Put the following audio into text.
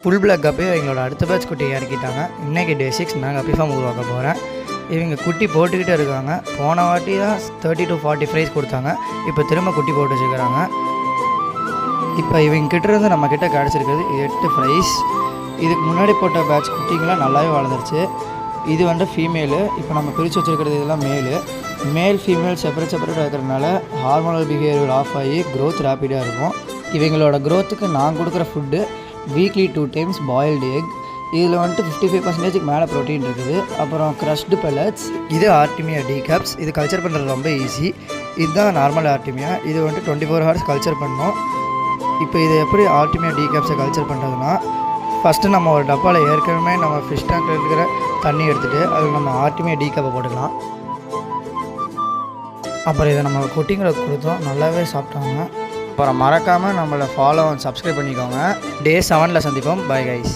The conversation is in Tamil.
ஃபுல் பிளாக் கப்பி எங்களோட அடுத்த பேட்ச் குட்டி இறக்கிட்டாங்க. இன்றைக்கி டே 6 நாங்கள் கப்பி ஃபார்ம் உருவாக்க போகிறேன். இவங்க குட்டி போட்டுக்கிட்டே இருக்காங்க. போன வாட்டி தான் 30 to 40 ஃப்ரைஸ் கொடுத்தாங்க. இப்போ திரும்ப குட்டி போட்டு வச்சுக்கிறாங்க. இப்போ இவங்க கிட்டேருந்து நம்மக்கிட்ட கிடச்சிருக்குது 8 ஃப்ரைஸ். இதுக்கு முன்னாடி போட்ட பேட்ச் குட்டிங்களாம் நல்லாவே வளர்ந்துருச்சு. இது வந்துட்டு ஃபீமேலு. இப்போ நம்ம பிரித்து வச்சுருக்கிறது இதெல்லாம் மேலு. மேல் ஃபீமேல் செப்பரேட்டாக இருக்கிறதுனால ஹார்மோனல் பிஹேவியர் ஆஃப் ஆகி க்ரோத் ரேப்பிடாக இருக்கும். இவங்களோட க்ரோத்துக்கு நான் கொடுக்குற food weekly 2 times boiled egg. இதில் வந்துட்டு 55% மேலே ப்ரோட்டீன் இருக்குது. அப்புறம் க்ரஷ்டு பெல்லட்ஸ். இது ஆர்டிமியா டீகேப்ஸ். இது கல்ச்சர் பண்ணுறது ரொம்ப ஈஸி. இதுதான் நார்மல் ஆர்டிமியா. இது வந்துட்டு 24 hours கல்ச்சர் பண்ணோம். இப்போ இது எப்படி ஆர்டிமியா டீகேப்ஸை கல்ச்சர் பண்ணுறதுன்னா, ஃபஸ்ட்டு நம்ம ஒரு டப்பாவில் ஏற்கனவே நம்ம ஃபிஷ் டேங்கில் இருக்கிற தண்ணி எடுத்துகிட்டு அதில் நம்ம ஆர்டிமியா டீகேப்பை போட்டுக்கலாம். அப்புறம் இதை நம்ம குட்டிங்களுக்கு கொடுத்தோம். நல்லாவே சாப்பிட்டாங்க. அப்புறம் மறக்காமல் நம்மளை ஃபாலோ சப்ஸ்கிரைப் பண்ணிக்கோங்க. டே 7ல் சந்திப்போம். Bye guys.